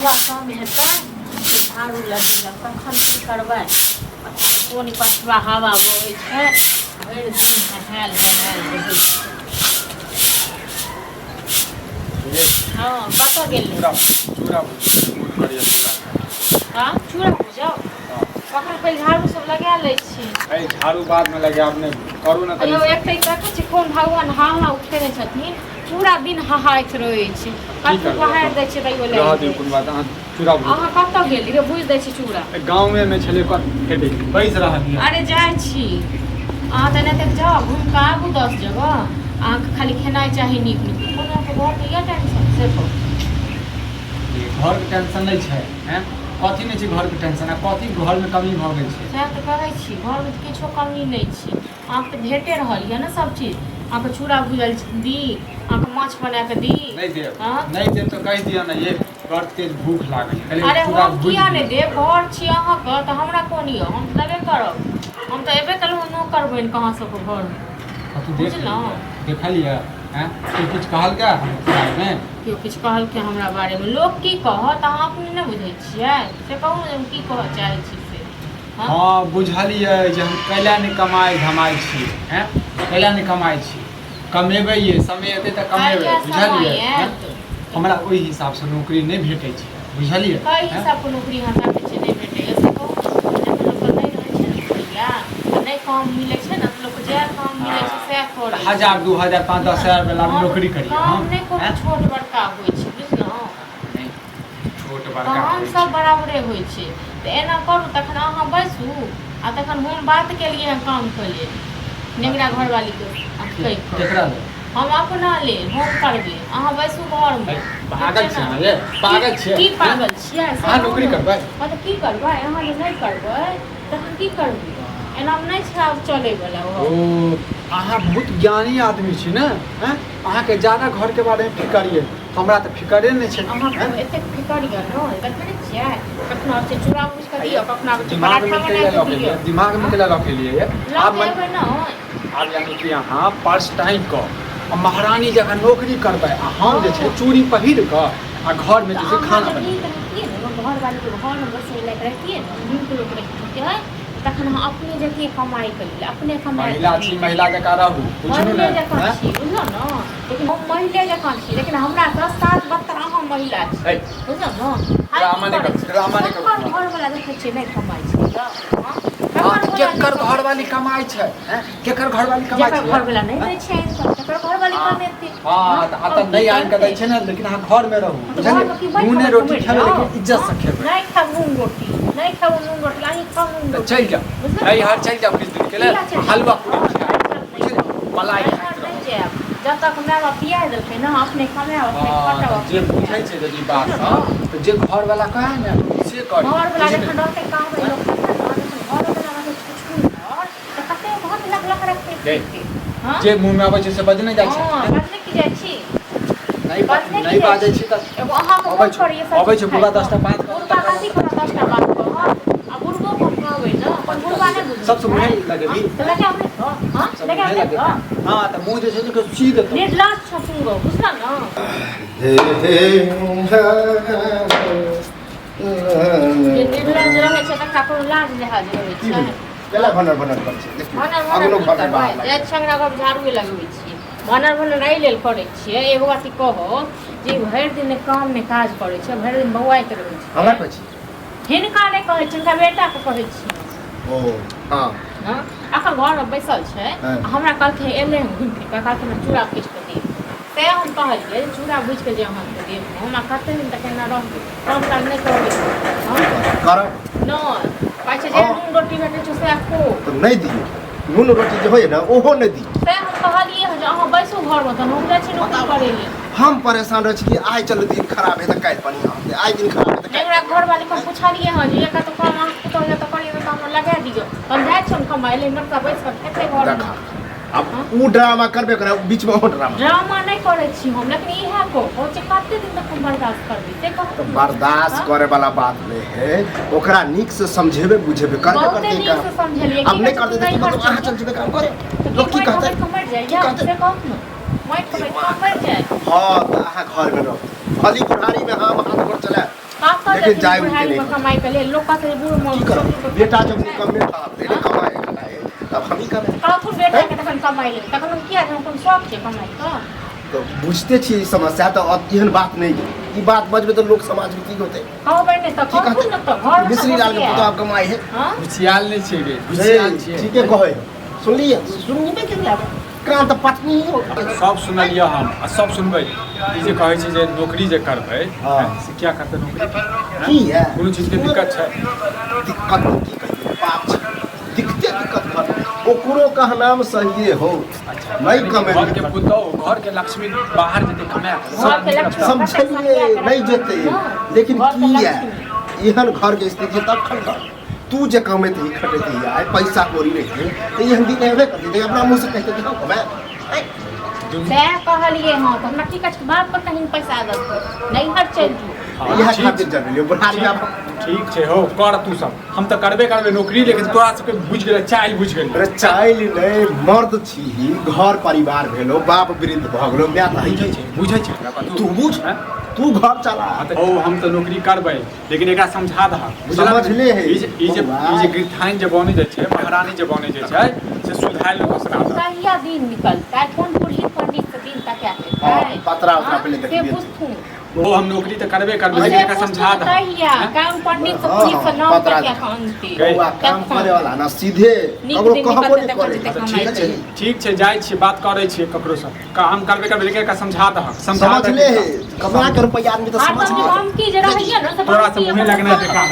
काम हेतै झाड़ू लगेलक तखन की करबै। कोन पछुआ हवा बहै छै, भरि दिन नहायल रहै छै। हाँ कतऽ गेली? हाँ चूड़ा भुजब कखन पहिले झाड़ू सब लगा लै छी। झाड़ू बाद में लगायब नहीं करू ना। अयो एकटा देखै छी कोन भगवान हाँ उठेने छथिन, पूरा दिन हहाइत रहै छै। कतौ बहार दै छै तैयो ले रह दियौ कोन बात। अहाँ चूड़ा भुज अहाँ कतऽ गेली रे? भुज दै छी चूड़ा। गाँव में छलै हेबै बैस रहल। अरे जाइ छी अहाँ तऽ एनाहिते जाउ घुमि कऽ आबू 10 जगह। अहाँके खाली खेनाइ चाही नीक नीक। कोनाके घरके इएह टेंशन से कहू। घर के टेंशन नहीं है हैं? कथी नहीं छै घर के टेंशन? आ कथी घर में कमी भऽ गेल छै? सएह तऽ कहै छी, घर में किछो कमी नहीं छै। अहाँके तऽ भेटे रहल यऽ ने सब चीज। अहाँके चूड़ा भुजल दी, अहाँके माछ बना के दी। नहीं देब नहीं देब तो कह दिया ना, ये बड़ तेज भूख लागल। अरे हम किया नहीं देब? घर छी अहाँके तऽ हमरा कोन यऽ, हम देबे करब। हम तऽ एबे कलहुँ नौकर बनि कहाँ सबके घर बुझलहुँ। देखलिए हैं किछु कहल क्या में? केओ किछु कहलकै हमरा बारे में? लोक की कहत अहाँ अपने नहीं बुझै छियै से कहू ने। की कहऽ चाहै छी से? हाँ बुझलिए जे हम कैला नहीं कमाई धमाई छी हैं, कैला नहीं कमाई छी। कमेबै ये समय एतै तऽ कमेबै बुझलिए। हमरा ओहि हिसाब से नौकरी नहीं भेटै छै बुझलिए। कई हिसाब के नौकरी अहाँ कहै छियै नहीं भेटैए से कहू। जखन लोक नहीं रहै छै ने रुपैआ, नहीं काम मिलै छै ने तऽ लोक जे काम मिलै छै सएह करै। 1000 2000 5 10 हजार वाला नौकरी करिए। काम नहीं कोनो छोट बड़का होइ छै बुझलहुँ। छोट बड़का काम सब बराबरे होइ छै। तऽ एना करू तखन अहाँ बैसू आ तखन हम बात केलिए काम के लेल नेगरा घरवाली के कहि कऽ। हम अपना लेल हम करबै, अहाँ बैसू घर में। पागल छियै ना ये? पागल छियै? की पागल छियै? अहाँ नौकरी करबै? मतलब की करबै? अहाँ जे नहीं करबै तखन की करबै? एना नहीं छै आब चलै वाला। ओ अहाँ बहुत ज्ञानी आदमी छी ने हैं? अहाँ के ज्यादा घर के बारे में फिकर ये, हमरा तऽ फिकरे नहीं छै। अहाँ के एते फिकर ये न, देखै छियै कखनो आप चूड़ा भूज के दियौ, कखनो आप दिमाग में केला रखे, दिमाग में केला रखे लिए आप लेबै न। आब यानी कि अहाँ पर्स टाइम को महारानी जगह नौकरी करबै आ हम जे छै चूड़ी पहिर कऽ आ घर में जे छै खाना बनैतियै ने। घर वाली के घर में बसे लायक रहतियै ने, नीक लोक रहितियै तखन हम अपने जते कमाई करियै, अपने कमाई। महिला छी, महिला जकाँ रहू बुझलू ने। बुझलहुँ न, लेकिन हम महिले जकाँ छी, लेकिन हमरा से 7 अहाँ महिला छी बुझलहुँ न। ड्रामा नहीं करू, ड्रामा नहीं करू। घर वाला देखै छियै नहीं कमाई छै। केकर घर वाली कमाई छै? केकर घर वाली कमाई छै? घर वाला नहीं दै छै इनकम, केकर घर वाली कमेतै। हां त आता नहीं आन के दै छै ने, लेकिन अहाँ घर में रहू बुझलिए। नूने रोटी खेबै लेकिन इज्जत से खेबै। नहीं खाब नून रोटी, नहीं खाब नून रोटी, अहीं खाब नून रोटी। चल जा नहीं हर चल जा किस दिन के लिए हलवा बुझलिए मलाई जब तक माय बाप पिया देलकै ना अपने कमाओ अपने खटाओ। जे बुझै छै यदि बात त जे घर वाला कहे ने से कर। घर वाला जखन रहतै कहबै लोग घर वाला रहतै कुछ और त कते बहुत लग लग रखते। हां जे मुंह में आबै छै से बजने जाइ छै। हां बजने की जाइ छी नहीं बाजै छी त एगो अहाँ के अबै छै पूरा 10 टा बात पूरा कथि कर 10 टा बात कह। आ बुढ़बो को कहबै ना, अपन बुढ़वा ने बुझ सबसे मुंह लगेबी त लगे अपने हां लगे अपने हां त मुंह जे छै से सीधे तो निर्लाज छपुंगो बुझला ना। ये निर्लाज रहे छै त ककरो लाज लिहाज रहै छै। केला भनर भनर कर छै देखियो अगलो घर में बाहर एक छंगरा को झाड़ू लगबै छी। भनर भनर आई लेल करै छियै। एगो बात कहो जे भरि दिन काम में काज करै छै, भरि दिन बौआइत रहै छै। हमरा कहै छी हिनका नहीं कहै छी, हिनका बेटा के कहै छी। ओ हां हां अखन घर में बैसल छै, हमरा कहलकै एले घुम फिर के कहलकै चूड़ा भूज के दे। ते हम कहलिए चूड़ा भूज के जे अहाँ के देब हमरा कते दिन तक एना रहबै, काम काज नहीं करबै। हां कर नहीं पाछे जे नून रोटी भेटै छै से खो तो नहीं दियो। नून रोटी जे होय ना ओहो नहीं दी। ते हम कहलिए जे अहाँ बैसू घर में त हम जाइ छी नौकरी करै ले। हम परेशान रह छी कि आइ चल दिन खराब है त काल बढ़िया होते, आइ दिन खराब है त काल। एकरा घर वाली को पूछलिए हां जे एका तो काम अहाँ तो या तो करिए त हम लगा दियो। हम जाइ छी कमाइ ले मरता बैस कर खेते घर में। अब उ ड्रामा करबे करे बीच में ओ ड्रामा नहीं करे छी हम, लेकिन इहा को पहुंचे कते दिन तक हम बर्दाश्त करबे से कहू। बर्दाश्त करे वाला बात नहीं है, ओकरा निक से समझेबे बुझेबे करबे करते का। निक से समझलिए अब नहीं करते तो मतलब अहाँ चल जेबे काम करे। लोग की कहते कमर जाए या से कहू ना माइट कमर जाए। हां त अहाँ घर में रहो, खाली बुढ़ारी में हम हाथ गोड़ चला का कर लेकिन देती जाए बुढ़ाई उनके में कमाई के लिए लोग कहते हैं बूढ़ की करो बेटा जब कम में था बेटे कमाए खाए तब हम ही करें कहथुन बेटा के तखन कमाई ले तखन हम किया हम कोन शौक छै कमाई का तो बुझते छी ई समस्या तो अब एहन बात नहीं है ई बात बजबे तो लोग समाज में की होते कहबै नै त की कहथुन कहते न त घर मिश्री लाल के पुतवा कमाई है हां खुशियाल नहीं छे गे खुशियाल छे ठीक है कहे सुनलिए सुनबे के लिए क्रांत पत्नी सब सुनलिए हम आ सब सुनबै ई जे कहै छै जे नौकरी जे करबै हाँ। से क्या करते नौकरी की है कोनो चीज के दिक्कत छै दिक्कत की कहिए बाप दिक्कत कर ओकरो कहनाम सही हो नहीं कमे घर के पुतौ घर के लक्ष्मी बाहर जेते कमाए घर के लक्ष्मी समझलिए नहीं जेते लेकिन घर के की है लक्ष्मी। एहन घर के स्थिति तब खन तू जे कमेते ही खटेते ही आए पैसा कोरी रहते तो ये हम दिन हेबे करते थे अपना मुंह से कहते कि हम कमाए से कहलिए हां त हमरा की कछ बाप पर कहीं पैसा दत नहीं हर चल जू यह खातिर जरूरी बुढ़ारी अब ठीक छै हो कर तू सब हम त करबे करबे नौकरी लेकिन तोरा सबके बुझ गेल चाइल बुझ गेल अरे चाइल नहीं मर्द छी घर परिवार भेलो बाप वृद्ध भ गेलो मैं नहीं बुझै छै तू बुझ तू घर चला ओ हम त नौकरी करबै लेकिन एकरा समझा दह समझले है ई जे गिरथाइन जे बने जे छै महारानी जे बने जे छै से सुधार लोग सुना दह कहिया दिन निकलता है कौन पुरही पंडित के दिन तक क्या है पतरा उतरा पहले देखिए पूछूं ओ हम नौकरी त करबे करबै लेकिन एकरा समझा दह कहिया काम पंडित से पुलिस से नाम तक क्या खानती बउआ काम करे वाला ना सीधे ककरो कहबो नहीं करे ठीक छै जाइ छी बात करै छी ककरो से काम करबे करबै लेकिन एकरा समझा दह समझ ले कमा कर रुपया आदमी तो समझ ले हम की जरा है ना तोरा से मुहे लगना है काम